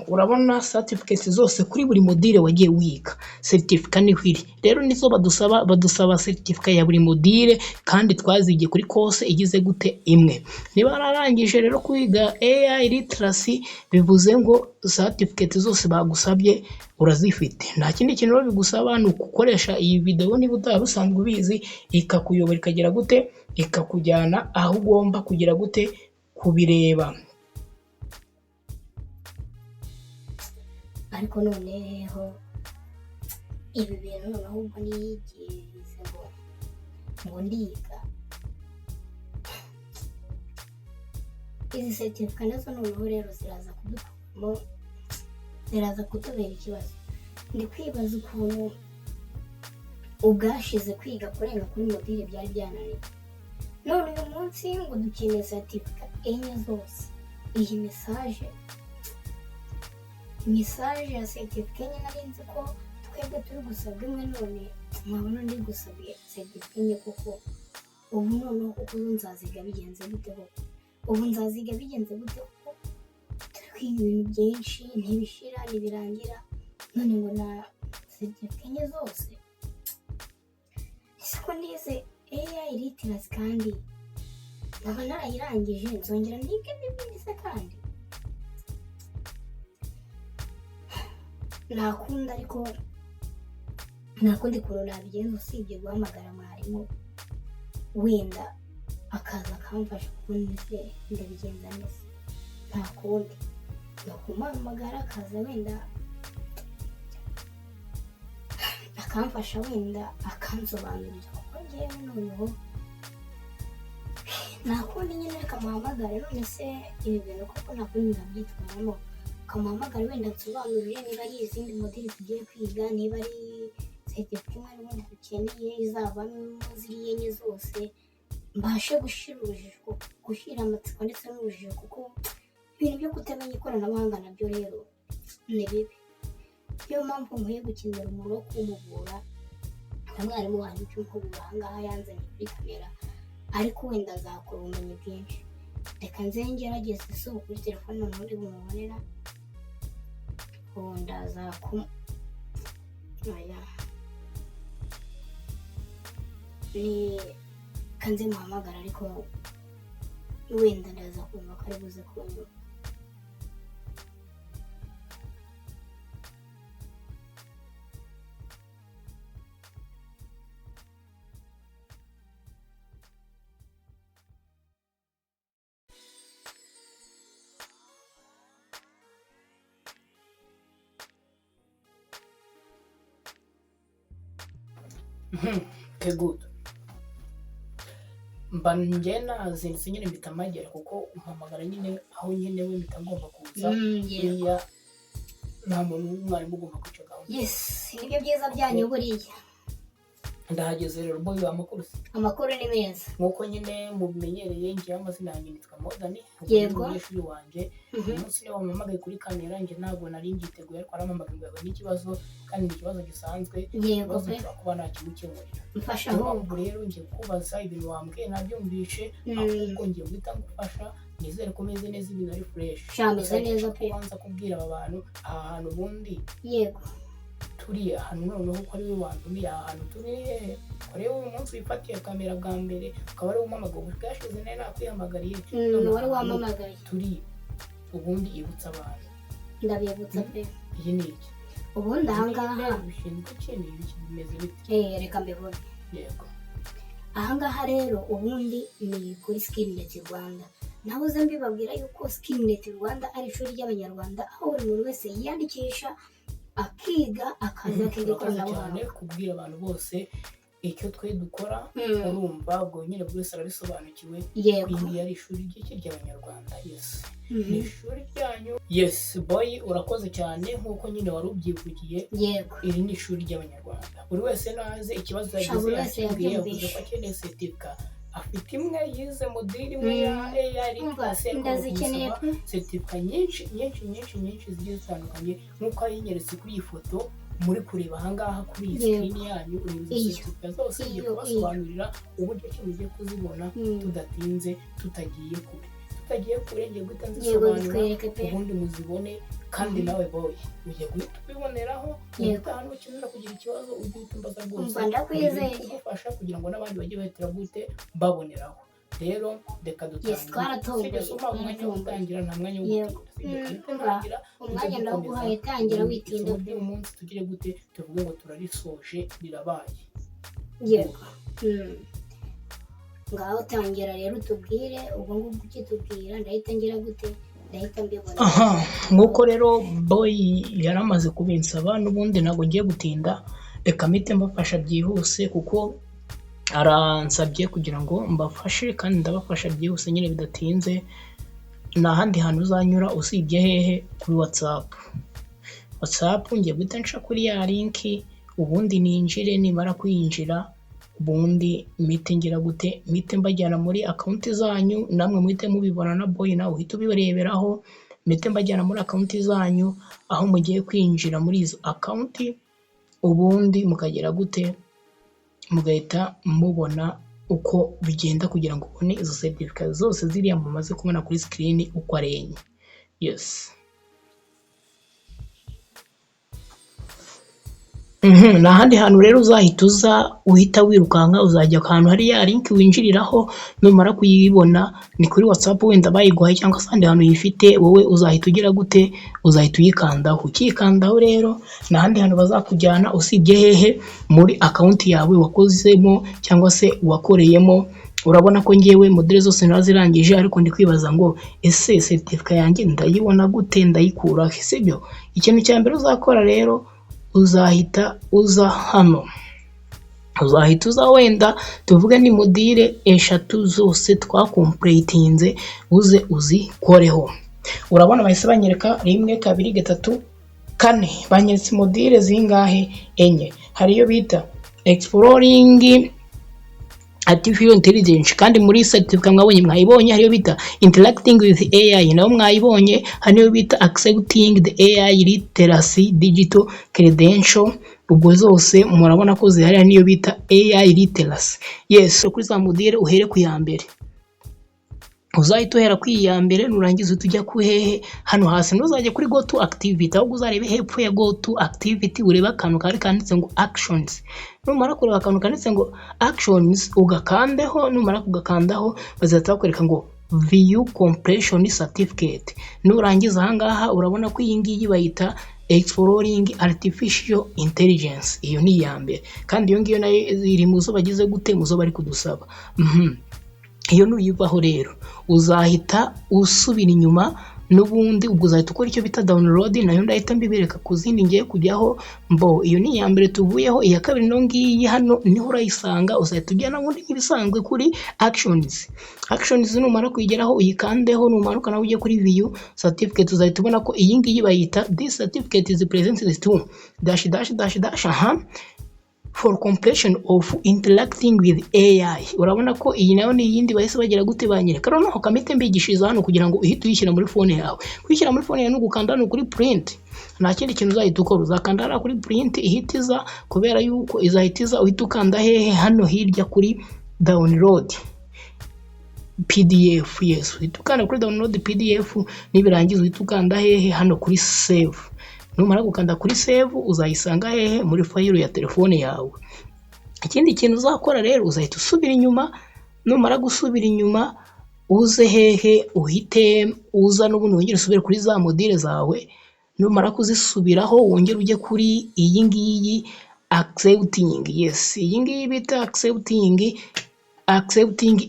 urabona certificate zose kuri buri module wagiye wiga, certificate niho iri. Rero nizo badusaba certificate ya buri module kandi twazigiye kuri course igize gute imwe. Niba wararangije rero kwiga AI literacy bivuze ngo certificate zose bagusabye urazifite. Nta kindi kintu bigusaba ni ugukoresha iyi video niba utari usanzwe ubizi, ikakuyobora ikagera gute, ikakujyana aho ugomba kugira gute kubireba. ariko noneho ibi bintu noneho ubwo niyigize ngo ndiga izi certificate nazo noneho rero ziraza kutubera ikibazo. Ndi kwibaza ukuntu ubwashize kwiga kurenga kuri module byari byananiye, none uyu munsi ngo dukeneye certificate enye zose. Iyi message ya certificate enye nari nzi ko twebwe turi gusabwa imwe, none nkabona ndi gusabye certificate enye kuko ubu noneho kuko nzaziga bigenze gute koko turi kwiga ibintu byinshi ntibishira ntibirangira, none ngo na certificate enye zose. Siko nize AI literacy kandi nkaba narayirangije nzongera nige n'ibindi se kandi nakunda, ariko nakundi kuntu nabigenza usibye guhamagara mwarimu wenda akaza akamfasha kuko ndabigenza neza. Nta kundi no kumuhamagara akaza wenda akamfasha wenda akansobanurira kuko njyewe noneho nakundi nyine reka muhamagare. None se ibi bintu koko nakundi ndabyitwaramo, kamuhamagara wenda nsobanurire niba ari izindi module tugiye kwiga, niba ari certificate imwe n'ubundi dukeneye izabamo ziriya enye zose, mbashe gushyira amatsiko ndetse n'urujijo kuko ibintu byo kutamenya ikoranabuhanga nabyo rero ni bibi. Niyo mpamvu nkwiye gukenera umuntu wo kumuvura na mwarimu wanjye ucyumvura ahangaha yanzanye kuri kamera, ariko wenda azakora ubumenyi bwinshi. Reka nze ngerageze isuku kuri telefone noneho ndi bumubonera ndaza ni kanze muhamagara, ariko wenda ndaza kumva ko ari buze kunyura. Okay, good. Mba njye nazindutse nyine mpita mpagera kuko umpamagara nyine aho nyine we mpita ngomba kuza. Buriya nta muntu w'umwarimu ugomba kwica gahunda. Yes, nibyo byiza byanyu buriya. Ndahageze rero boy amakuru ni meza nkuko nyine mubimenyereye. Ngiye amazina yanjye nitwa Modani, umunyeshuri wanjye. Umunsi niba wampamagaye kuri kamera njye ntabwo nari ngiteguye, ariko arampamagaye ngo n'ikibazo kandi ni ikibazo gisanzwe, ikibazo cyo kuba ntakimukemurira. mfasha ahubwo rero ngiye kubaza ibintu wambwiye nabyumvishe, ahubwo ngiye guhita ngufasha. Nizere ko meze neza, ibintu ari fresh. Shameze neza pe. Kubanza kubwira aba bantu aha hantu ubundi yego turi ahantu noneho ko ari we wantumiye aha hantu turi hehe. Kore uyu munsi wifatiye kamera bwa mbere ukaba ari umpamagaye, ubwashize nari nakwihamagariye none wari wampamagaye. Turi ubundi ibutsa abantu. Ndabibutsa pe. Iyi ni iki ubundi ahangaha bishinzwe ikindi bimeze bite? Reka mbibone. Yego, ahangaha rero ubundi ni kuri Skillnet Rwanda. Nahoze mbibabwira yuko Skillnet Rwanda ari ishuri ry'abanyarwanda, aho buri muntu wese yiyandikisha akiga akaza akiga ikoranabuhanga. Kubwira abantu bose icyo twe dukora, urumva ubwo nyine buri wese arabisobanukiwe. Iyi ari ishuri ry'abanyarwanda. Yes, ni ishuri ryanyu. Yes boy, urakoze cyane nkuko nyine wari ubyivugiye. Yego, iri ni ishuri ry'abanyarwanda. Buri wese naze ikibazo yagize yavuze ko akeneye certificate. Afite imwe yize module imwe ya AI ndazikeneye certificate nyinshi zigiye zitandukanye nkuko ayinyeretse kuri iyi foto muri kureba ahangaha kuri iyi screen yanyu. Uri certificate zose ngiye kubasobanurira uburyo ki mugiye kuzibona tudatinze, tutagiye kure. tutagiye kure ngiye guhita yego nzisobanura bitwereke pe ubundi muzibone kandi nawe boy ugiye guhita ubiboneraho yego ahantu ukenera kugira ikibazo ujye uhita umbaza rwose umva ndakwizeye kugufasha kugira ngo n'abandi bajye bahitira gute baboneraho. Rero reka yes twaratomboye umwanya wo gutangira nta mwanya wo yego gutangira umwanya ndaguhaye tangira witinda uyu munsi tugire gute tuvuge ngo turarisoje rirabaye. yego ngaho tangira rero utubwire ubwo ngubwo ukitubwira ndahita ngira gute ndahita mbibona. Nk'uko rero boy yaramaze kubinsaba n'ubundi ntabwo ngiye gutinda, reka mpite mbafasha byihuse kuko aransabye kugira ngo mbafashe kandi ndabafasha byihuse nyine bidatinze. Nta handi hantu uzanyura usibye hehe? Kuri WhatsApp ngiye guhita nca kuri ya linki ubundi ninjire, nimara kwinjira ubundi mpite ngira gute mpite mbajyana muri akawunti zanyu, namwe muhite mubibona na boy nawe uhita ubireberaho, mpite mbajyana muri akawunti zanyu aho mugiye kwinjira muri izo akawunti ubundi mukagera gute mugahita mubona uko bigenda kugira ngo ubone izo certificate zose ziriya mumaze kubona kuri screen uko ari enye. Yes. Nta handi hantu rero uzahita uza uhita wirukanka, uzajya ahantu hari ya link winjiriraho, numara kuyibona ni kuri WhatsApp wenda bayiguhaye cyangwa se ahandi hantu uyifite wowe uzahita ugira gute uzahita uyikandaho. Ukikandaho rero nta handi hantu bazakujyana usibye hehe? Muri akawunti yawe wakozemo cyangwa se wakoreyemo. Urabona ko ngewe modele zose narazirangije, ariko ndi kwibaza ngo ese certificate yanjye ndayibona gute, ndayikura he? Sibyo, ikintu cya mbere uzakora rero uzahita uza hano, uzahita uza wenda tuvuge ni modile 3 zose twakompletinze uze uzikoreho. Urabona bahise banyereka 1 2 3 4, banyeretse modile zingahe? enye. Hari iyo bita exploring artificial intelligence, kandi muri certificate mwayibonye. Hariyo bita interacting with AI, nayo mwayibonye. Hariyo bita accepting the AI literacy digital credential, ubwo zose murabona ko zihari. Hariyo bita AI literacy. Yes, kuri za modile uhere ku ya mbere, uzahita uhera ku ya mbere, nurangiza tujya ku hehe? Hano hasi ntuzajye kuri go to activity, ahubwo uzarebe hepfo ya go to activity ureba akantu kari kanditse ngo actions. Numara kureba akantu kanditse ngo actions ugakandeho, numara kugakandaho bazahita bakwereka ngo view completion certificate. Nurangiza ahangaha urabona ko iyi ngiyi bayita exploring artificial intelligence. Iyo ni iya mbere, kandi iyo ngiyo nayo iri mu zo bagize gute, mu zo bari kudusaba. Iyo nuyivaho rero uzahita usubira inyuma, n'ubundi ubwo uzahita ukora icyo bita download, nayo ndahita mbibereka ku zindi ngiye kujyaho. Iyo ni iya mbere tuvuyeho. Iya kabiri no ngiyi hano niho urayisanga, uzahita ujyana n'ubundi nk'ibisanzwe kuri actions. Actions numara kuyigeraho uyikandeho, numaruka nawe ujye kuri view certificate, uzahita ubona ko iyi ngiyi bayita this certificate is presented to dash dash dash dash for completion of interacting with AI. Urabona ko iyi nayo ni yindi bahise bagira gute banyereka. Rero naho kamite mbigishiriza hano kugira ngo uhite uyishyira muri phone yawe. Kwishyira muri phone yawe no gukanda hano kuri print, nta kindi kintu uzahita ukora, uzakanda hano kuri print ihita iza, kubera yuko izahita iza uhita ukanda hehe? Hano hirya kuri download PDF. Yes, uhita ukanda kuri download PDF, nibirangiza uhita ukanda hehe? Hano kuri save. Numara gukanda kuri save uzayisanga hehe? Muri file ya telefone yawe. Ikindi kintu uzakora rero uzahita usubira inyuma, numara gusubira inyuma uze hehe? Uhite uza n'ubundi wongere usubire kuri za modile zawe, numara kuzisubiraho wongere ujye kuri iyi ngiyi accepting. Yes, iyi ngiyi bita accepting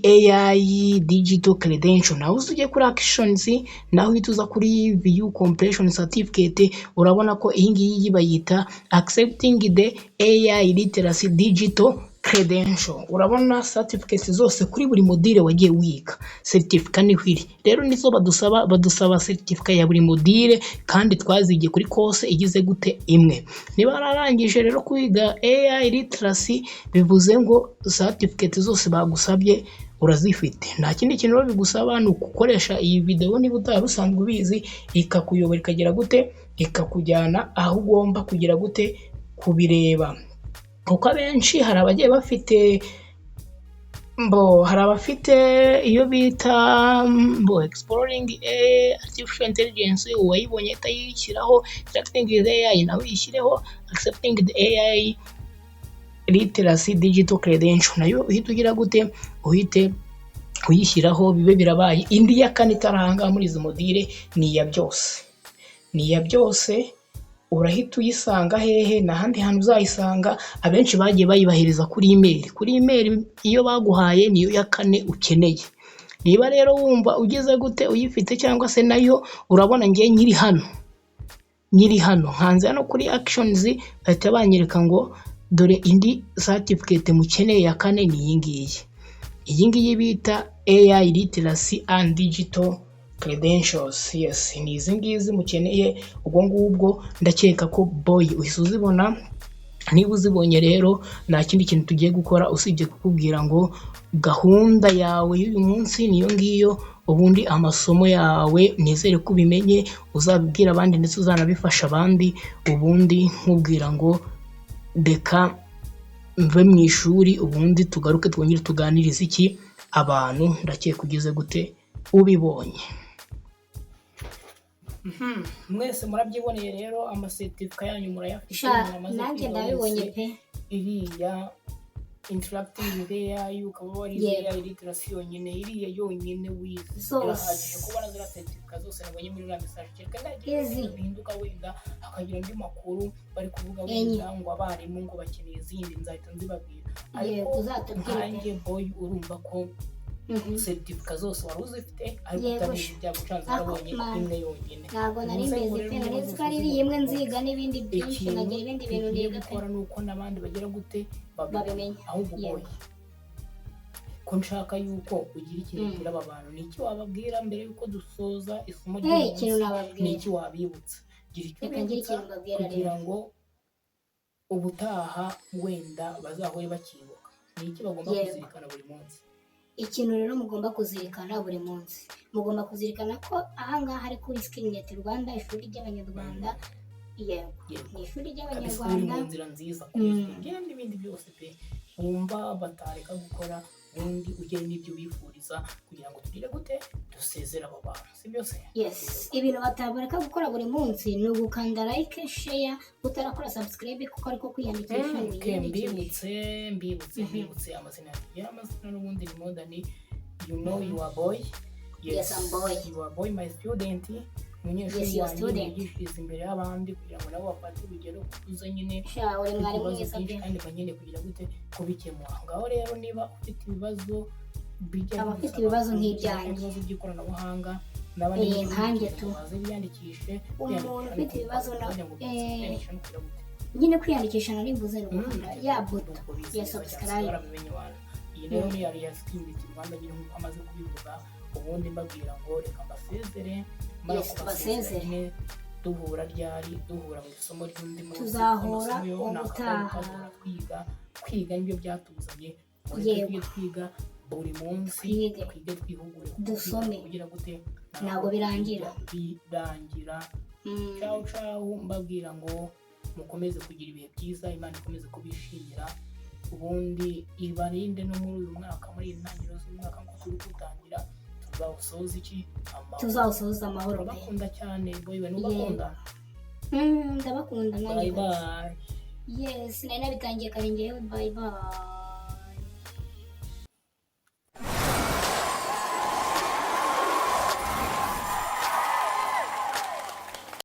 AI digital credential. Naho ujye kuri actions, naho uhita uza kuri view completion certificate. Urabona ko iyi ngiyi bayita accepting the AI literacy digital credential. Urabona certificate zose kuri buri modile wagiye wiga, certificate ni hwiri. Rero nizo badusaba certificate ya buri modile, kandi twazigiye kuri course igize gute imwe. Niba ararangije rero kwiga AI literacy, bivuze ngo certificate zose bagusabye urazifite. Nta kindi kintu bigusaba ni ugukoresha iyi video, niba utari usanzwe ubizi, ikakuyobora ikagera gute, ikakujyana aho ugomba kugira gute kubireba. Kuko abenshi hari abagiye bafite hari abafite iyo bita exploring artificial intelligence, uwayibonye ahita yishyiraho, interacting with AI nawe yishyireho, accepting the AI literacy digital credential nayo uhita ugira gute, uhite uyishyiraho, bibe birabaye. Indi ya kane itaranga muri izi modire ni iya byose, urahita uyisanga hehe? N'ahandi hantu uzayisanga, abenshi bagiye bayibahiriza kuri email iyo baguhaye niyo ya kane ukeneye. Niba rero wumva ugeze gute uyifite cyangwa se nayo, urabona ngiye nyiri hano hanze hano kuri actions, bahita banyereka ngo dore indi certificate mukeneye ya kane ni iyi ngiyi bita AI literacy and digital credentials. Yes, ni izi ngizi mukeneye. ubwo ngubwo ndakeka ko boy uhise uzibona. Niba uzibonye rero nta kindi kintu tugiye gukora usibye kukubwira ngo gahunda yawe y'uyu munsi niyo ngiyo, ubundi amasomo yawe nizere ko ubimenye, uzabibwira abandi ndetse uzanabifasha abandi. Ubundi nkubwira ngo reka mve mu ishuri, ubundi tugaruke twongere tuganirize abantu. Ndakeka ugeze gute ubibonye. Mwese murabyiboneye rero, amasertifika yanyu murayafite, nanjye ndabibonye pe. Iriya interacting with AI, ukaba warize AI literacy yonyine, iriya yonyine wize irahagije kubona ziriya sertifika zose nabonye muri iriya message. Kereka nagiye bihinduka wenda hakagira andi makuru bari kuvuga wenda ngo abarimu ngo bakeneye izindi, nzahita nzibabwira. Ariko nkanjye boy urumva ko sertifika zose wari uzifite, ariko utabizi byagucanze warabonye imwe yonyine. Ntabwo nari mbizi pe, nari nzi ko ari imwe nziga n'ibindi byinshi, nagira ibindi bintu niga pe. Gukora nuko n'abandi bagira gute babimenya. Ahubwo boy ko nshaka yuko ugira ikintu ubwira aba bantu. Ni iki wababwira mbere yuko dusoza isomo ry'umunsi? Ni iki wabibutsa? Gira icyo ubibutsa kugira ngo ubutaha wenda bazahore bakibuka. Ni iki bagomba kuzirikana buri munsi? Ikintu rero mugomba kuzirikana buri munsi, mugomba kuzirikana ko ahangaha ari kuri Skillnet Rwanda, ishuri ry'Abanyarwanda. Ni ishuri ry'Abanyarwanda, mu nzira nziza kugira n'ibindi byose pe wumva batareka gukora, ubundi ugere n'ibyo bifuriza kugira ngo tugire gute dusezera abo bantu, si byose? Yes, ibintu batabareka gukora buri munsi ni ugukanda like, share, utarakora subscribe kuko ariko kwiyandikisha. Mbibutse amazina y'amazina n'ubundi ni modern. You know you are boy. Yes, I'm boy. You are boy, my student. Umunyeshuri wanjye yigishiriza imbere y'abandi kugira ngo nabo bafate urugero kuza nyine uri mwarimu mwiza pe, kandi banyene kugira gute kubikemura. Ngaho rero niba ufite ibibazo abafite ibibazo nk'ibyanjye, ibibazo by'ikoranabuhanga n'abandi nkanjye baze biyandikishe. Umuntu ufite ibibazo nyine kwiyandikisha nari mvuze ni ugukanda ya buto ya subscribe. Iyi rero ni ya Skillnet Rwanda nyine nk'uko amaze kubivuga. Ubundi mbabwira ngo reka mbasezere, basezere duhura mu isomo ry'undi munsi. Tuzahura ubutaha. Kwiga nibyo byatuzanye, twiga buri munsi, twige twihugure, dusome kugira gute ntabwo birangira. Ciao mbabwira ngo mukomeze kugira ibihe byiza, Imana ikomeze kubishimira, ubundi ibarinde no muri uyu mwaka, muri iyi ntangiriro z'umwaka ngo turi gutangira tuzawusoza amahoro. Bakunda cyane boy, we nubakunda? Ndabakunda nanjye. Bye bye. Yes, nari nabitangiye kare ngewe. Bye bye.